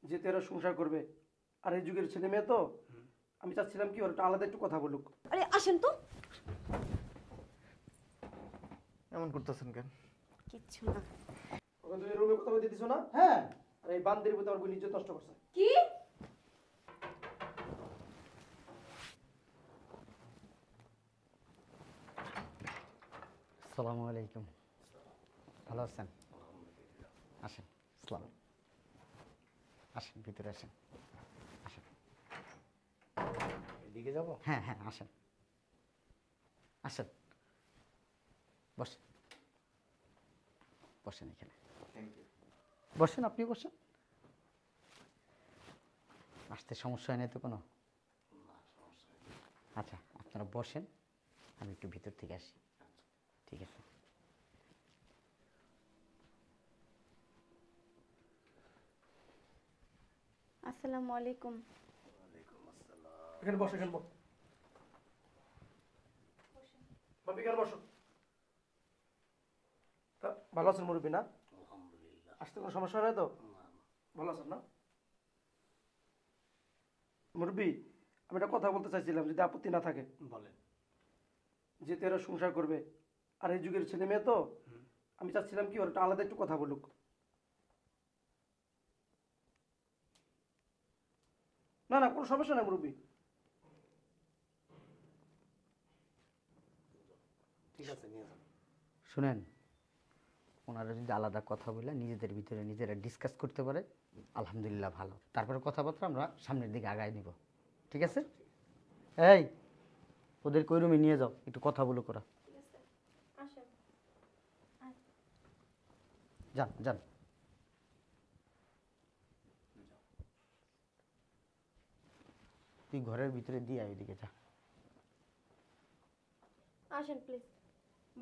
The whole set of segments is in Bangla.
যেহেতু এরা সংসার করবে আর এই যুগের ছেলে মেয়ে তো আমি চাচ্ছিলাম কি ওর একটা আলাদা একটু কথা বলুক। আরে আসেন তো। এমন করতেছেন কেন? কিচ্ছু না। ওখানে তুমি রুমে কথা বলতে দিছো না? হ্যাঁ। আর এই বান্দির মধ্যে আমার বোন ইজ্জত নষ্ট করছে। কি? আসসালামু আলাইকুম। ভালো আছেন? আসেন। আসসালাম। আসেন, ভিতরে আসেন। আসেন। এদিকে যাব? হ্যাঁ হ্যাঁ, আসেন আসেন, বসেন বসেন এখানে। Thank you. বসেন, আপনি বসেন। আসতে সমস্যা হয় না তো কোনো? আচ্ছা, আপনারা বসেন, আমি একটু ভিতর থেকে আসি। ঠিক আছে। আসসালামু আলাইকুম। এখানে বসো, এখানে বসো। বাপি এখানে বসো। তা ভালো আছেন মুরব্বী না? আলহামদুলিল্লাহ। আসতে কোনো সমস্যা হয় না তো? ভালো আছেন না মুরব্বী? আমি একটা কথা বলতে চাইছিলাম, যদি আপত্তি না থাকে। বলেন। যেহেতু এরা সংসার করবে আর এই যুগের ছেলে মেয়ে তো আমি চাচ্ছিলাম কি ওর একটা আলাদা একটু কথা বলুক। না না, কোনো সমস্যা নাই মুরব্বী। ঠিক আছে, নিয়ে যান। শুনেন, ওনারা যদি আলাদা কথা বলে নিজেদের ভিতরে নিজেরা ডিসকাস করতে পারে, আলহামদুলিল্লাহ ভালো। তারপরে কথাবার্তা আমরা সামনের দিকে আগায় নিব। ঠিক আছে? এই, ওদের কই রুমে নিয়ে যাও, একটু কথা বলো করা। যান যান। তুই ঘরের ভিতরে দিয়ে আয়, ওইদিকে যা। আসেন প্লিজ,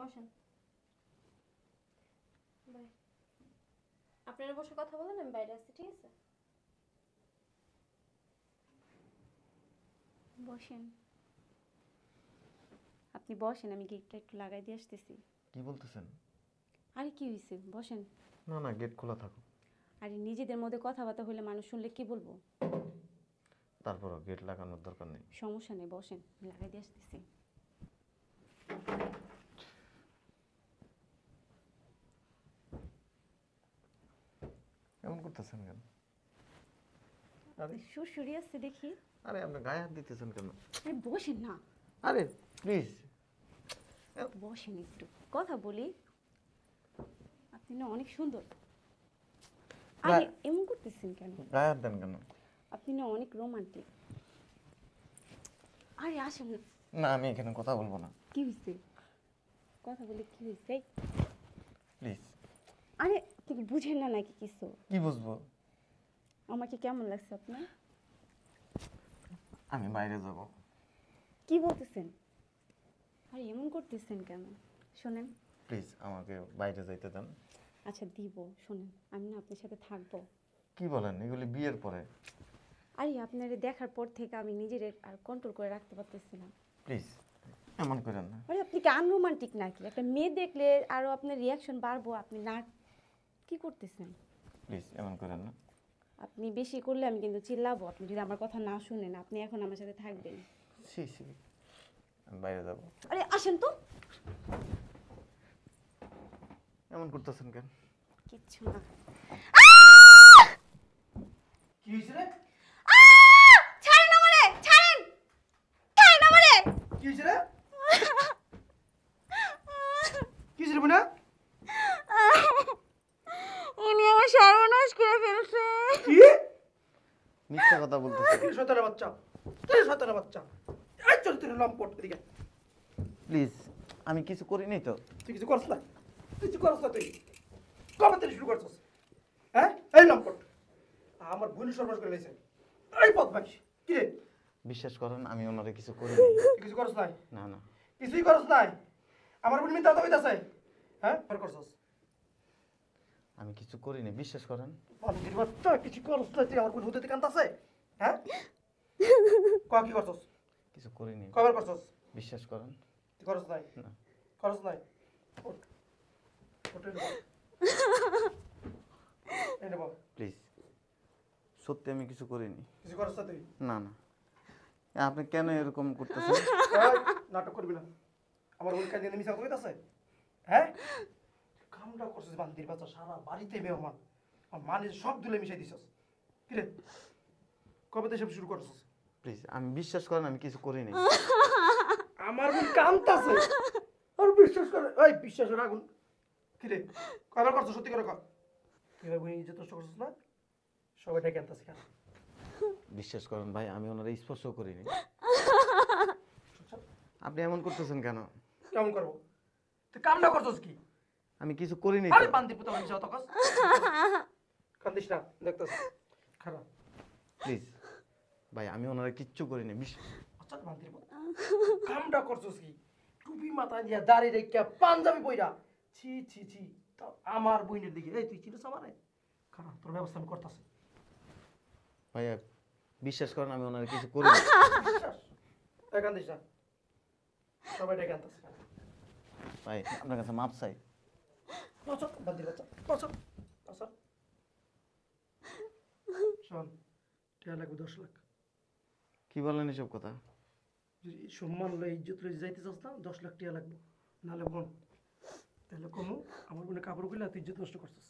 বসেন। বাই। আপনারা বসে কথা বলেন, আমি বাইরে আসছি। ঠিক আছে, বসেন। আপনি বসেন, আমি গেটটা একটু লাগাই দিয়ে আসতেছি। কি বলতেছেন? আরে কি হয়েছে, বসেন। না না, গেট খোলা থাকুক। আরে নিজেদের মধ্যে কথাবার্তা হলে মানুষ শুনলে কি বলবো? তারপরও গেট লাগানোর দরকার নেই। সমস্যা নেই, বসেন, আমি লাগাই দিয়ে আসতেছি। এমন করতেছেন কেন? আরে সুরসুরি আসছে দেখি। আরে আপনি গায়ে হাত দিতেছেন কেন? আরে বসেন না। আরে প্লিজ বসেন, একটু কথা বলি। আপনি না অনেক সুন্দর। আরে এমন করতেছেন কেন? গায়ে হাত দেন কেন? আপনি না অনেক রোমান্টিক। আরে আসেন না। না, আমি এখানে কথা বলবো না। কি হয়েছে? কথা বলে কি হয়েছে? প্লিজ। আরে আপনি বুঝেন না নাকি কিছু? কি বুঝবো? আমাকে কেমন লাগছে আপনার? আমি বাইরে যাব। কি বলতেছেন? আরে এমন করতেছেন কেন? শোনেন। প্লিজ আমাকে বাইরে যাইতে দেন। আচ্ছা দিব, শোনেন, আমি না আপনার সাথে থাকবো। কি বলেন? এগুলি বিয়ের পরে। আরে আপনার দেখার পর থেকে আমি নিজের আর কন্ট্রোল করে রাখতে পারতেছি না। প্লিজ এমন করেন না। আরে আপনি কি আনরোমান্টিক নাকি? একটা মেয়ে দেখলে আরো আপনার রিয়াকশন বাড়বো, আপনি না কি করতেছেন? প্লিজ এমন করেন না। আপনি বেশি করলে আমি কিন্তু চিল্লাবো, আপনি যদি আমার কথা না শুনেন। আপনি এখন আমার সাথে থাকবেন। সি সি, আমি বাইরে যাব। আরে আসেন তো। এমন করতেছেন কেন? কিচ্ছু না। কি হয়েছে রে? ছাড়েন আমারে, ছাড়েন, ছাড়েন আমারে। কি হয়েছে রে? কি হয়েছে রে বোনা? উনি আমার সর্বনাশ করে ফেলছে। কি? মিথ্যা কথা বলতেছেন। কি শয়তানের বাচ্চা? কি শয়তানের বাচ্চা? এই চল তুই লম্পট এদিকে। প্লিজ, আমি কিছু করিনি তো। তুই কিছু করছ না? কিছু করছ না তুই? কবে থেকে শুরু করছস? হ্যাঁ? এই লম্পট। আমার বোন সর্বনাশ করে দিয়েছে। এই বদমাইশ। কি রে? বিশ্বাস করেন আমি ওনারে কিছু করিনি। তুই কিছু করছ নাই? না না, কিছুই করছ নাই? আমার বোন মিথ্যা কথা কইতাছে। হ্যাঁ? কি করছস? আমি কিছু করিনি, বিশ্বাস করেন। বান্দির বাচ্চা, কিছু করছ না তুই? আমার বোন হুদতে কান্তাছে। হ্যাঁ? কয় কি করছস? কিছু করিনি, কয়বার করছস? বিশ্বাস করেন। তুই করছ নাই? না। করছ নাই? ওঠ। ওঠ এই নে বল। এই নে বল। প্লিজ। সত্যি আমি কিছু করিনি। কিছু করছ না তুই? না না, আপনি কেন এরকম করতেছেন? এই, নাটক করবি না। আমার ওই কাজে মিশা কইতাছে, হ্যাঁ? কামটা করছিস বান্দির বাচ্চা, সারা বাড়িতে মেহমান, আর মানে সব দুলে মিশাই দিছস। কিরে, কবে থেকে সব শুরু করছিস? প্লিজ, আমি বিশ্বাস করেন আমি কিছু করিনি। আমার বোন কামতাছে, আর বিশ্বাস করে, ওই বিশ্বাসের আগুন। কিরে, কয়বার করছিস? সত্যি করে কর। তুই ভাই বোন ইজ্জত নষ্ট করছিস না? সবাই ডেকে আনতাছে কেন? বিশ্বাস করেন ভাই, আমি ওনারা স্পর্শ করিনি। আপনি এমন করতেছেন কেন? কেমন করবো? তুই কামটা করছিস কি? আমি কিছু করিনি আরে তো। বান্দি পুতা মানুষ অত কাজ। কান্দিস না, দেখতাছ। খারাপ। প্লিজ ভাই, আমি ওনারা কিচ্ছু করিনি। আচ্ছা বান্দির পুতা। কামটা করছিস কি? টুপি মাথায় দিয়া দাড়ি রেখা পাঞ্জাবি পইরা। ছি ছি ছি। তাও আমার বইনের দিকে, এই তুই চিনিস আমারে? খারাপ, তোর ব্যবস্থা আমি করতাছি। ভাইয়া বিশ্বাস করেন আমি ওনারা কিছু করিনি। বিশ্বাস? এই কান্দিস না। সবাই ডেকে আনতাছে। ভাই আপনার কাছে মাপ চাই। বছর বান্দির বাচ্চা, বছর বছর। শোন, টিয়া লাগবে 10 লাখ। কি বলেন এসব কথা? যদি সম্মান লই ইজ্জত লই যাইতে চাস না, 10 লাখ টিয়া লাগবে। নাহলে বোন, তাহলে কমু আমার বোনে কাপড় কইলা তুই ইজ্জত নষ্ট করছিস।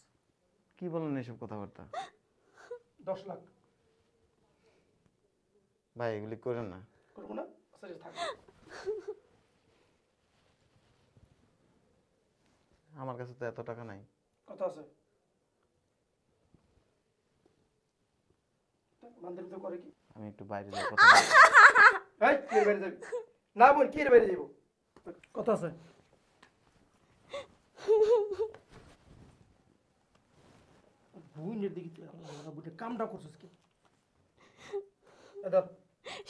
কি বলেন এসব কথাবার্তা? 10 লাখ ভাই এগুলি করেন না। করবো না? আচ্ছা থাক। আমার কাছে তো এত টাকা নাই। কত আছে? বান্দির তো করে কি? আমি একটু বাইরে যাই, কথা বলবো। এই কি বাইরে যাবি? না বোন, কি বাইরে যাইব? কত আছে? বুইনের দিকে তুই আল্লাহ বুইনের কামটা করছিস কি? এদার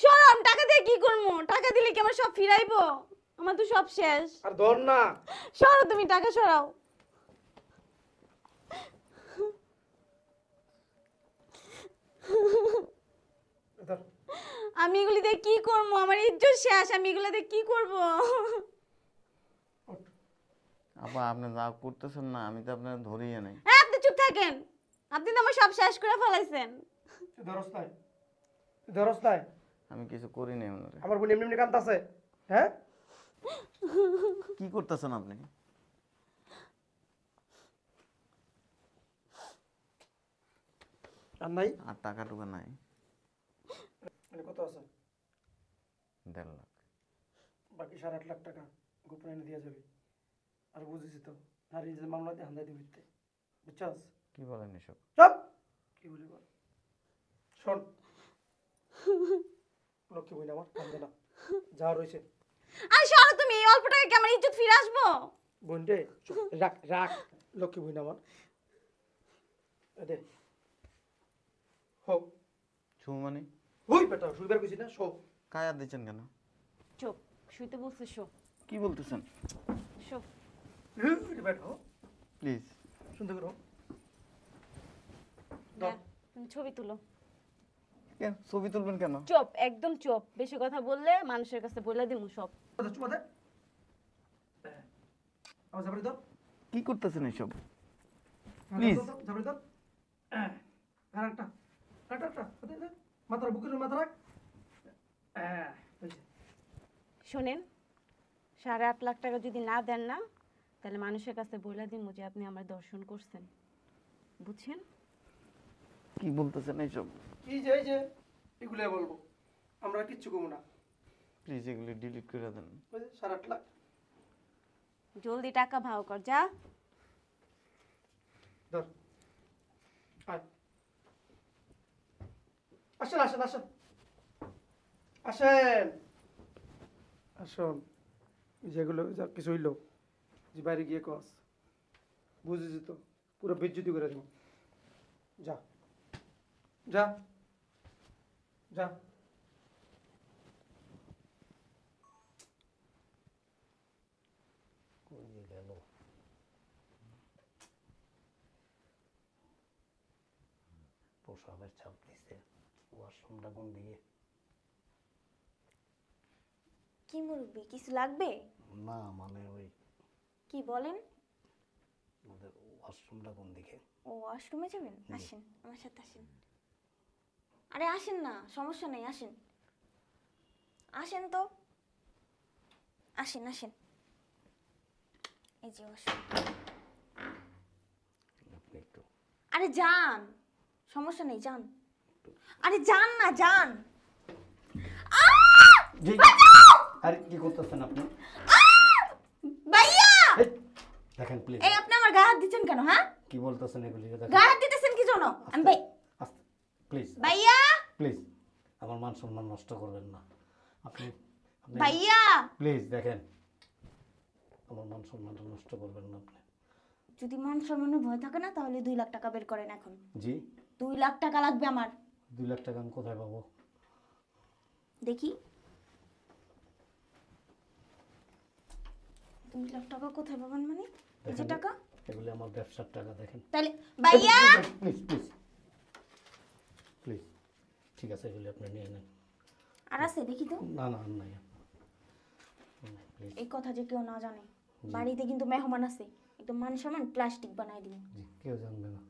সরম, টাকা দিয়ে কি করবো? টাকা দিলে কি আমার সব ফিরাইবো? আমার তো সব শেষ। আর ধর না। সরো, তুমি টাকা সরাও। এদার আমি এগুলি দিয়ে কি করবো? আমার ইজ্জত শেষ, আমি এগুলো দিয়ে কি করবো? আপা আপনি যা করতেছেন না, আমি তো আপনার ধরিয়ে নাই। হ্যাঁ, আপনি চুপ থাকেন। আপনি তো আমার সব শেষ করে ফেলাইছেন। তুই ধরস নাই? তুই ধরস নাই? আমি কিছু করি নাই ওনারে। আমার বোন এমনি এমনি কান্দাছে, হ্যাঁ? কি করতেছেন আপনি? আর নাই? আর টাকা টুকা নাই। মানে কত আছে? 1.5 লাখ। বাকি 8.5 লাখ টাকা গোপনে এনে দিয়ে যাবি। আর বুঝেছি তো, নারী যে মামলা দিয়ে হান্দাই দিবি, বুঝছস? কি বলেন এসব? চুপ! কি বলি বল? শোন, লক্ষ্মী বই না আমার, কান্দে না। যা রয়েছে আর সরো তুমি, এই অল্প টাকা কি আমার ইজ্জত ফিরে আসবো? বোনটে, রাখ রাখ। লক্ষ্মী বই না আমার। দে হোক। ছু মানে? হই বেটা, শুইবার কইছি না, শো। কায়া দিচ্ছেন কেন? চুপ, শুইতে বলছে শো। কি বলতেছেন? শো। বেটা হো, প্লিজ। সুন্দর করে হো। যা, তুমি ছবি তুলো। কেন ছবি তুলবেন কেন? চুপ, একদম চুপ। বেশি কথা বললে মানুষের কাছে বলে দিমু সব। চুপ দে। আমার যাবরি দাও। কি করতেছেন এসব? Please Please. যাবরি দাও। আরেকটা, আরেকটা, দে। মাথার বুকের মাথা রাখ। শোনেন, 8.5 লাখ টাকা যদি না দেন না, তাহলে মানুষের কাছে বলে দিমু যে আপনি আমার দর্শন করছেন। বুঝছেন? কি বলতেছেন এইসব? এই যে এগুলো বলবো, আমরা কিচ্ছু কমু না। প্লিজ এগুলি ডিলিট করে দেন। ওই যে 8.5 লাখ। জলদি টাকা ভাও কর, যা। ধর, আয়। আসেন আসেন আসেন আসেন আসুন। যেগুলো যা কিছু হইলো, যে বাইরে গিয়ে কস, বুঝেছি তো, পুরো বেজ্জতি করে দেবো। যা যা যা। গেল প্রসাবের চাপ দিছে। ওয়াশরুমটা কোন দিকে? কি মুরব্বি, কিছু লাগবে? না মানে ওই কি বলেন? আমাদের ওয়াশরুমটা কোন দিকে? ও ওয়াশরুমে যাবেন? আসেন, আমার সাথে আসেন। আরে আসেন না, সমস্যা নেই, আসেন আসেন তো, আসেন আসেন, এই যে আসেন। আপনি একটু আরে যান, সমস্যা নেই, যান। আরে যান না, যান। জি আরে কি করতেছেন আপনি? ভাইয়া, এই, দেখেন প্লিজ। এই আপনি আমার গায়ে হাত দিচ্ছেন কেন? হ্যাঁ, কি বলতেছেন এগুলি? দেখেন গায়ে হাত দিতেছেন কি জন্য? আমি ভাই, আস্তে প্লিজ ভাইয়া, প্লিজ আমার মান সম্মান নষ্ট করবেন না আপনি। আপনি ভাইয়া, প্লিজ দেখেন আমার মান সম্মানটা নষ্ট করবেন না আপনি। যদি মান সম্মানের ভয় থাকে না তাহলে 2 লাখ টাকা বের করেন এখন। জি 2 লাখ টাকা লাগবে আমার। 2 লাখ টাকা আমি কোথায় পাবো? দেখি 2 লাখ টাকা কোথায় পাবেন মানে? এই যে দেখেন, টাকা, এগুলি আমার ব্যবসার টাকা। দেখেন তাহলে ভাইয়া, প্লিজ প্লিজ প্লিজ, ঠিক আছে এগুলি আপনি নিয়ে নেন। আর আছে দেখি তো। না না আর নাই প্লিজ। এই কথা যে কেউ না জানে, বাড়িতে কিন্তু মেহমান আছে, একদম মান সম্মান প্লাস্টিক বানাই দিন। জি কেউ জানবে না।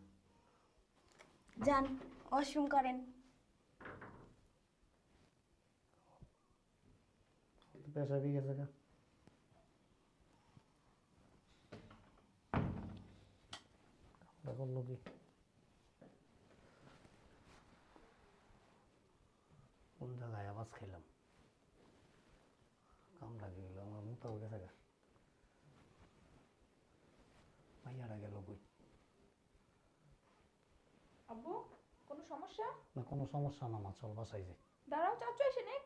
যান, ওয়াশরুম করেন। পেশা বিয়ে গেছে গা। করলো কি? কোন জায়গায় আওয়াজ খাইলাম? কাম লাগে গেল আমার মুখটা উঠে থাকা। ভাইয়ারা গেল কই? আব্বু, কোনো সমস্যা? না কোনো সমস্যা না, মা চল বাসায় যাই। দাঁড়াও, চাচু এসে নে।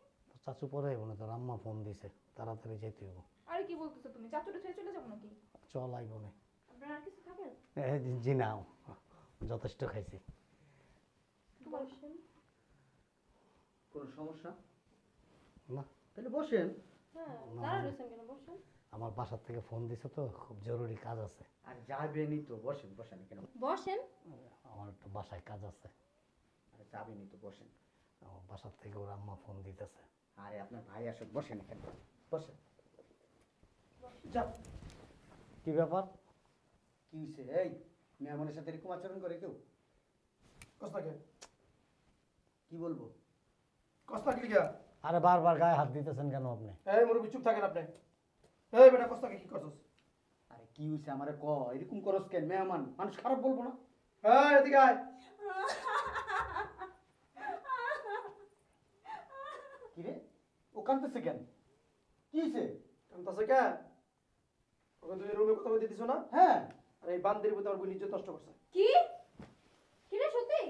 চাচু পরে আইব না, তোর আম্মা ফোন দিছে তাড়াতাড়ি যেতে হইব। আরে কি বলতেছো তুমি? চাচুটা ছেড়ে চলে যাবো নাকি? চল আইব না। আপনার আর কিছু থাকে? জি না, যথেষ্ট খাইছি। বসেন। কোনো সমস্যা না? তাহলে বসেন। হ্যাঁ, না, দাঁড়া রয়েছেন কেন? বসেন। আমার বাসার থেকে ফোন দিছে তো, খুব জরুরি কাজ আছে। আর যাবেনি তো, বসেন বসেন কেন? বসেন। আমার একটু বাসায় কাজ আছে। আরে যাবেনি তো, বসেন। আমার বাসার থেকে ওর আম্মা ফোন দিতেছে। আরে আপনার ভাই আসুক, বসেন এখানে, বসেন। যাও। কি ব্যাপার? কি হয়েছে? এই মেহমানের সাথে এরকম আচরণ করে কেউ? কস্তাকে কি বলবো? কস্তা কি লিখা? আরে বারবার গায়ে হাত দিতেছেন কেন আপনি? এই মুরব্বি চুপ থাকেন আপনি। এই বেটা কস্তাকে কি করছস? আরে কি হয়েছে আমারে ক, এরকম করস কেন? মেহমান মানুষ খারাপ বলবো না? এই এদিকে আয়। কি রে, ও কাঁদতেছে কেন? কি হয়েছে? কান্তাছে কে? ওখানে তুই রুমে কথা বলতে দিছো না? হ্যাঁ, আর এই বান্দির প্রতি আমার বোন ইজ্জত নষ্ট করছে। কি? কি রে, সত্যি?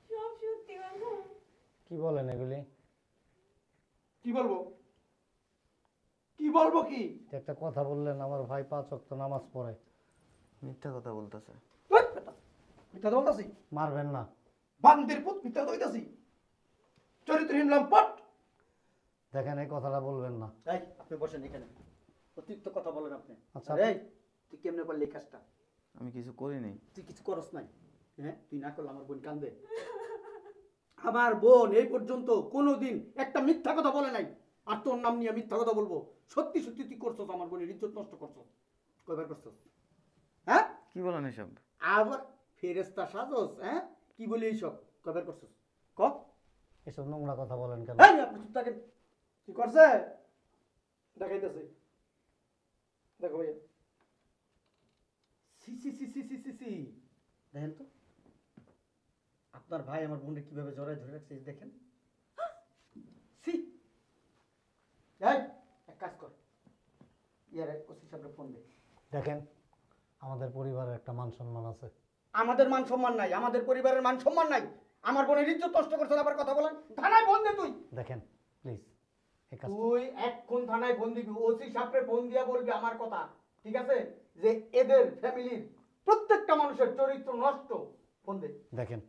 সব সত্যি বাবু। কি বলেন এগুলি? কি বলবো? কি বলবো কি? যে একটা কথা বললেন, আমার ভাই 5 ওয়াক্ত নামাজ পড়ে। মিথ্যা কথা বলতেছে। ওই বেটা, মিথ্যা তো বলতাছি। মারবেন না। বান্দির পুত মিথ্যা তো হইতাছি। চরিত্রহীন লম্পট। দেখেন এই কথাটা বলবেন না। এই আপনি বসেন এখানে, অতিরিক্ত কথা বলেন আপনি। আচ্ছা। আরে এই, তুই কেমনে করলি এই কাজটা? আমি কিছু করিনি। তুই কিছু করস নাই? হ্যাঁ, তুই না করলে আমার বোন কান্দে। আমার বোন এই পর্যন্ত কোনোদিন একটা মিথ্যা কথা বলে নাই, আর তোর নাম নিয়ে মিথ্যা কথা বলবো? সত্যি সত্যি তুই করছস, আমার বোনের ইজ্জত নষ্ট করছস। কয়বার করছস? হ্যাঁ, কি বলেন এসব? আবার ফেরেস্তা সাজস? হ্যাঁ, কি বলি এইসব? কয়বার করছস? ক। এসব নোংরা কথা বলেন কেন? হ্যাঁ, আপনি চুপ থাকেন। কি করছে? দেখাইতেছে। দেখো ভাইয়া। সি সি সি সি সি সি সি, দেখেন তো আপনার ভাই আমার বোনকে কিভাবে জড়ায় ধরে রাখছে, এই দেখেন। সি, এই এক কাজ কর, ইয়ারে ওসি সাহেবের ফোন দে। দেখেন আমাদের পরিবারের একটা মান সম্মান আছে। আমাদের মান সম্মান নাই, আমাদের পরিবারের মান সম্মান নাই। আমার বোনের ইজ্জত নষ্ট করছেন, আবার কথা বলেন। থানায় ফোন দে তুই। দেখেন প্লিজ এই কাজ। তুই এক্ষুন থানায় ফোন দিবি, ওসি সাহেবকে ফোন দিয়া বলবি আমার কথা, ঠিক আছে? যে এদের ফ্যামিলির প্রত্যেকটা মানুষের চরিত্র নষ্ট। ফোন দে। দেখেন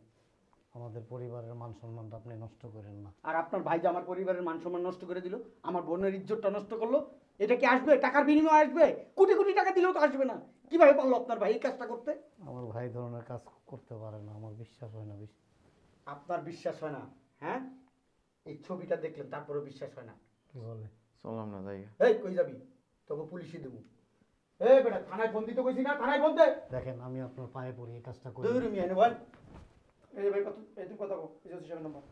আমাদের পরিবারের মান সম্মানটা আপনি নষ্ট করেন না। আর আপনার ভাই যে আমার পরিবারের মান সম্মান নষ্ট করে দিল, আমার বোনের ইজ্জতটা নষ্ট করলো, এটা কি আসবে? টাকার বিনিময়ে আসবে? কোটি কোটি টাকা দিলেও তো আসবে না। কিভাবে পারলো আপনার ভাই এই কাজটা করতে? আমার ভাই এই ধরনের কাজ করতে পারে না, আমার বিশ্বাস হয় না। আপনার বিশ্বাস হয় না? হ্যাঁ, এই ছবিটা দেখলেন তারপরেও বিশ্বাস হয় না? কি বলে? চললাম না জায়গা। এই কই যাবি? তোকে পুলিশে দেবো। এই বেটা, থানায় ফোন দিতে কইছি না? থানায় ফোন দে। দেখেন আমি আপনার পায়ে পড়ি, এই কাজটা করি দূর না। মিয়া ভাই। এই যে ভাই কত এই তুমি কথা কও। এই যে ওসি সাহেবের নাম্বার।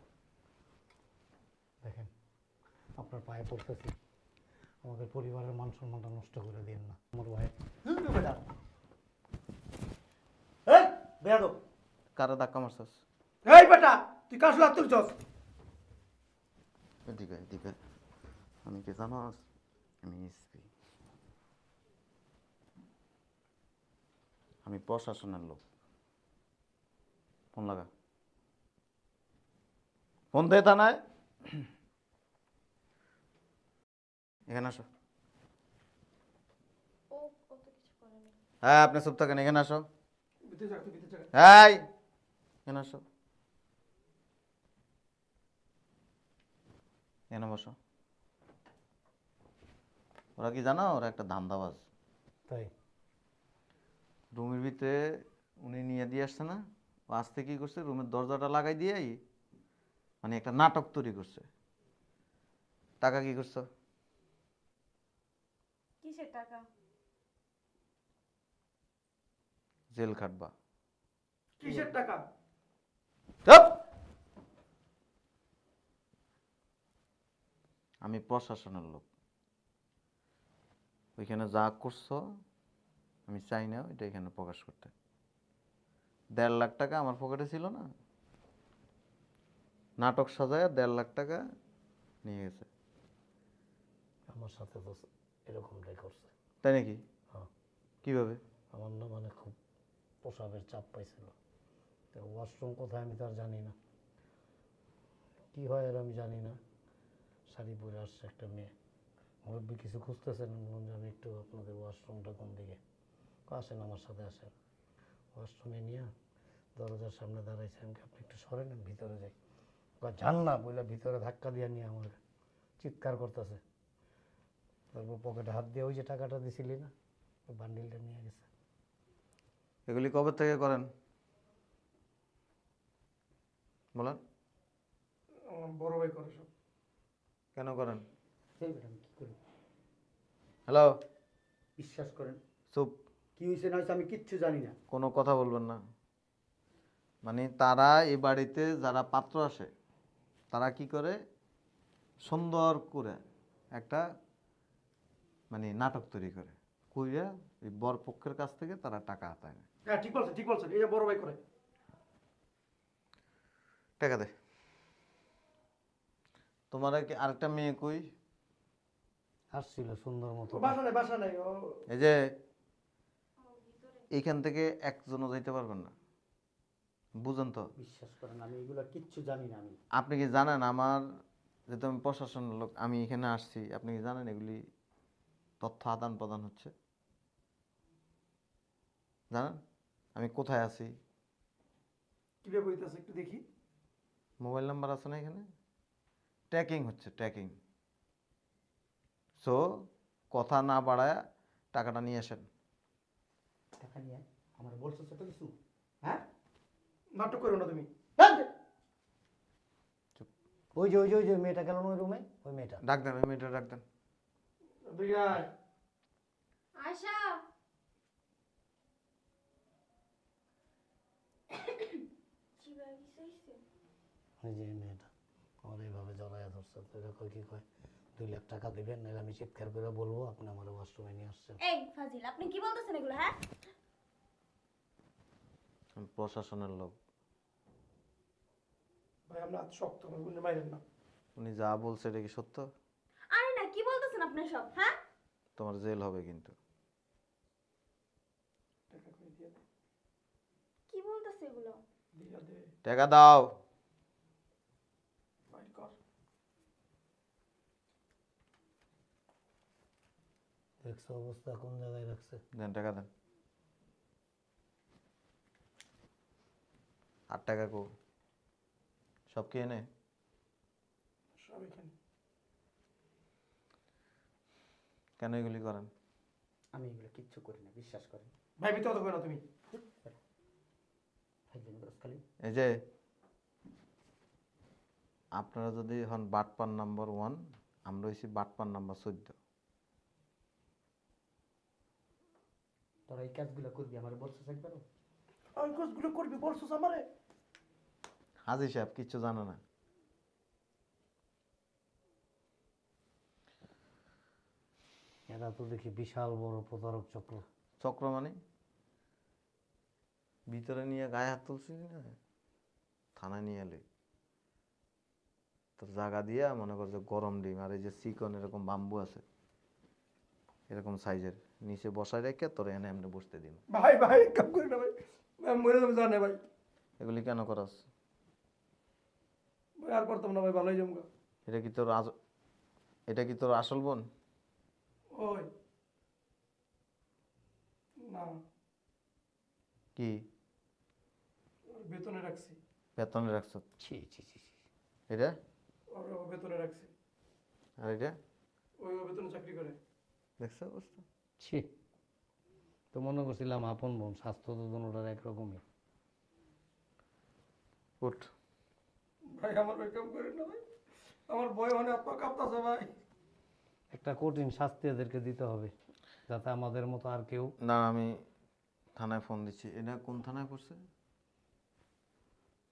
আপনার পায়ে পড়তেছি, আমাদের পরিবারের মান সম্মানটা নষ্ট করে দিন না আমার ভাই। বেটা এই বেয়াদব, কারা ধাক্কা মারছস? এই বেটা তুই কার সাথে তুলছস? এদিকে এদিকে। আমি কি জানোস? আমি এসপি, আমি প্রশাসনের লোক। ফোন লাগা, ফোন দে থানায়। এখানে আসো। ও ও তো কিছু করেনি। হ্যাঁ, আপনি চুপ থাকেন, এখানে আসো। ভিতরে যা, তুই ভিতরে যা। হ্যাঁ, এখানে আসো, এখানে বসো। ওরা কি জানো? ওরা একটা ধান্দাবাজ। তাই রুমের ভিতরে উনি নিয়ে দিয়ে আসছে না, ও আসতে কি করছে, রুমের দরজাটা লাগাই দিয়েই মানে একটা নাটক তৈরি করছে। টাকা কি করছো? কিসের টাকা? জেল খাটবা। কিসের টাকা? চুপ! আমি প্রশাসনের লোক। ওইখানে যা করছো আমি চাই না এটা এখানে প্রকাশ করতে। 1.5 লাখ টাকা আমার পকেটে ছিল না, নাটক সাজায় 1.5 লাখ টাকা নিয়ে গেছে। আমার সাথে তো এরকমটাই করছে। তাই নাকি? হ্যাঁ, কিভাবে? আমার না মানে খুব প্রসাবের চাপ পাইছিল, তো ওয়াশরুম কোথায় আমি তো আর জানি না, কী হয় আর আমি জানি না। শাড়ি পরে আসছে একটা মেয়ে, মুরব্বী কিছু খুঁজতেছেন, বললাম যে আমি একটু আপনাদের ওয়াশরুমটা কোন দিকে, আসেন আমার সাথে আসেন। ওয়াশরুমে নিয়ে দরজার সামনে দাঁড়াইছে, আমি আপনি একটু সরেন আমি ভিতরে যাই। যান না বলে ভিতরে ধাক্কা দিয়ে নিয়ে আমার চিৎকার করতেছে। তারপর পকেটে হাত দিয়ে ওই যে টাকাটা দিছিলি না, ওই বান্ডিলটা নিয়ে গেছে। এগুলি কবে থেকে করেন বলেন? আমার বড় ভাই করে সব। কেন করেন? এই বেটা আমি কি করি? হ্যালো, বিশ্বাস করেন, চুপ, কি হয়েছে না হয়েছে আমি কিচ্ছু জানি না। কোনো কথা বলবেন না। মানে তারা এই বাড়িতে যারা পাত্র আসে তারা কি করে, সুন্দর করে একটা মানে নাটক তৈরি করে, কইরা এই বর পক্ষের কাছ থেকে তারা টাকা আদায় নেয়। হ্যাঁ ঠিক বলছেন, ঠিক বলছেন, এই যে বড় ভাই করে। টাকা দে। তোমার কি আরেকটা মেয়ে কই? আসছিল সুন্দর মতো। ও বাসা নাই, বাসা নাই ও। এই যে এইখান থেকে একজনও যাইতে পারবেন না, বুঝেন তো? বিশ্বাস করেন আমি এগুলো কিচ্ছু জানি না। আমি আপনি কি জানেন আমার, যেহেতু আমি প্রশাসনের লোক, আমি এখানে আসছি, আপনি কি জানেন এগুলি তথ্য আদান প্রদান হচ্ছে? জানেন আমি কোথায় আছি? কিভাবে হইতেছে একটু দেখি। মোবাইল নাম্বার আছে না এখানে? ট্র্যাকিং হচ্ছে, ট্র্যাকিং। সো কথা না বাড়ায় টাকাটা নিয়ে আসেন। টাকা নিয়ে আমার বলছো তো কিছু? হ্যাঁ, নাটক করো না তুমি। ওই যে ওই যে ওই যে মেয়েটা গেল না ওই রুমে, ওই মেয়েটা। ডাক দেন, ওই মেয়েটা ডাক দেন। তুই আয়। আশা চিবা গেছে। ওই যে এই মেয়েটা আমার এইভাবে জড়াইয়া ধরছে, তো এটা কয় কি কয় 2 লাখ টাকা দেবেন, নাহলে আমি চিৎকার করে বলবো আপনি আমার ওয়াশরুমে নিয়ে আসছেন। এই ফাজিল, আপনি কি বলতেছেন এগুলো? হ্যাঁ, আমি প্রশাসনের লোক। ভাই আমরা হাত শক্ত, উনি মাইরেন না। উনি যা বলছে এটা কি সত্য? আরে না, কি বলতেছেন আপনি সব? হ্যাঁ, তোমার জেল হবে কিন্তু। টাকা করে দিয়ে দে, কি বলতেছে এগুলো? দিয়ে দে, টাকা দাও। বাইর কর। দেখছো অবস্থা কোন জায়গায় রাখছে। দেন, টাকা দেন। 8 টাকা কো সব কে এনে? সব এখানে। কেন এগুলি করেন? আমি এগুলো কিচ্ছু করি না, বিশ্বাস করেন। ভাই ভিতরে তো করো না তুমি। খালি এই যে আপনারা যদি হন বাটপার নাম্বার 1, আমরা হইছি বাটপার নাম্বার 14। তোরা এই কাজগুলো করবি আমার বলছো একবার? ওই কাজগুলো করবি বলছস আমারে? হাজি সাহেব কিচ্ছু জানে না। এরা তো দেখি বিশাল বড় প্রতারক চক্র। চক্র মানে ভিতরে নিয়ে গায়ে হাত তুলছিস না, থানায় নিয়ে এলে তোর জায়গা দিয়া মনে কর যে গরম ডিম আর এই যে চিকন এরকম বাম্বু আছে এরকম সাইজের নিচে বসায় রেখে তোর এনে এমনি বসতে দিন। ভাই ভাই কাম করি না ভাই, ভাই মরে যাবে জানে ভাই। এগুলি কেন করাস? ভাই আর করতাম না ভাই, ভালোই জমগা। এটা কি তোর এটা কি তোর আসল বোন? ওই না, কি ওর বেতনে রাখছি। বেতনে রাখছ? ছি ছি ছি ছি। এটা ওর বেতনে রাখছি। আর এটা ওই ও বেতনে চাকরি করে। দেখছো অবস্থা? ছি, তো মনে করছিলাম আপন বোন, স্বাস্থ্য তো দুটোটার একরকমই। উঠ। ভাই আমার ভাই কাম করেন না ভাই, আমার ভয় মানে আপা কাঁপতাছে ভাই। একটা কঠিন শাস্তি এদেরকে দিতে হবে, যাতে আমাদের মতো আর কেউ। না আমি থানায় ফোন দিচ্ছি। এটা কোন থানায় পড়ছে?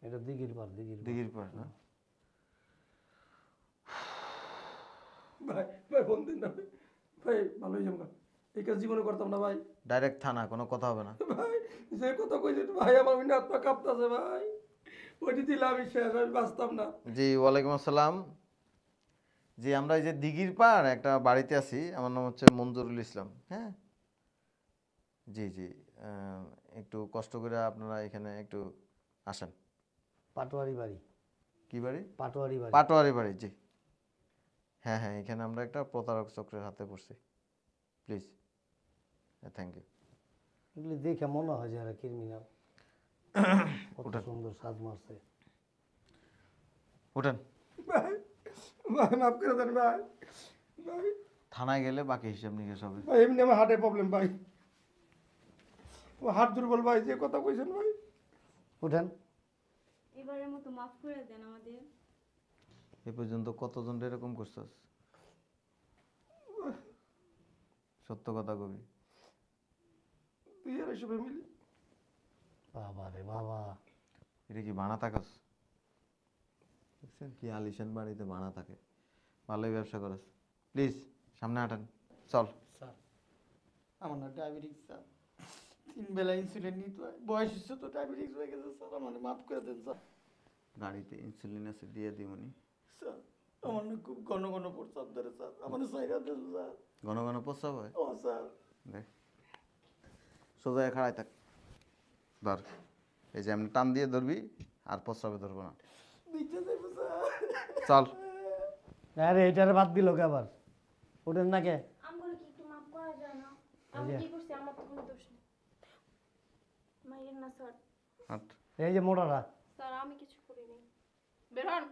এটা দিঘির পার, দিঘির পার। দিঘির পাড় না? ভাই ভাই ফোন দিন না ভাই, ভাই ভালোই জমগা। এই কাজ জীবনে করতাম না ভাই। ডাইরেক্ট থানা, কোনো কথা হবে না। ভাই যে কথা কইছেন ভাই, আমার মানে আপা কাঁপতাছে ভাই। ওইটি দিলে আমি শেষ, আমি বাঁচতাম না। জি ওয়ালাইকুম আসসালাম। জি আমরা এই যে দিঘির পাড় একটা বাড়িতে আছি, আমার নাম হচ্ছে মঞ্জুরুল ইসলাম। হ্যাঁ জি জি, একটু কষ্ট করে আপনারা এখানে একটু আসেন। পাটোয়ারি বাড়ি। কি বাড়ি? পাটোয়ারি বাড়ি। পাটোয়ারি বাড়ি, জি হ্যাঁ হ্যাঁ, এখানে আমরা একটা প্রতারক চক্রের হাতে পড়ছি। Please, thank you. এগুলি দেখে মনে হয় যে এরা ক্রিমিনাল। কত সুন্দর সাজ মারছে। উঠেন। ভাই ভাই মাফ করে দেন ভাই। ভাই থানায় গেলে বাকি হিসাব নিকেশ হবে। ভাই এমনি আমার হার্টের প্রবলেম ভাই, ও হার্ট দুর্বল ভাই, যে কথা কইছেন ভাই। উঠেন। এবারের মতো মাফ করে দেন আমাদের। এ পর্যন্ত কতজন এরকম করছস? সত্য কথা কবি। তুই আর এসবে মিলি। বাবা রে বাবা। এটা কি ভাড়া থাকাস? দেখছেন কি আলিশান বাড়িতে ভাড়া থাকে, ভালোই ব্যবসা করাস। প্লিজ সামনে হাঁটান, চল। স্যার আমার না ডায়াবেটিস স্যার, 3 বেলা ইনসুলিন নিতে হয়, বয়স হচ্ছে তো ডায়াবেটিস হয়ে গেছে স্যার, আমার মাফ করে দেন স্যার। গাড়িতে ইনসুলিন আছে, দিয়ে দিবনি। স্যার আমার না খুব ঘন ঘন প্রস্রাব ধরে স্যার, আমার সাইরা দেন স্যার। ঘন ঘন প্রস্রাব হয়? ও স্যার। দেখ সোজা হয়ে খাড়াই থাক, ধর এই যে এমনি টান দিয়ে ধরবি, আর প্রস্রাবে ধরবো না। নিচে যাবো স্যার। চল। আরে এটারে বাদ দিল কে আবার? উঠেন না কে? আমগুলো কি একটু মাফ করা যায় না? আমি কি করছি, আমার তো কোনো দোষ নেই। মাইয়ের না স্যার, হাট। এই যে মোটাটা। স্যার আমি কিছু করিনি। বের হন।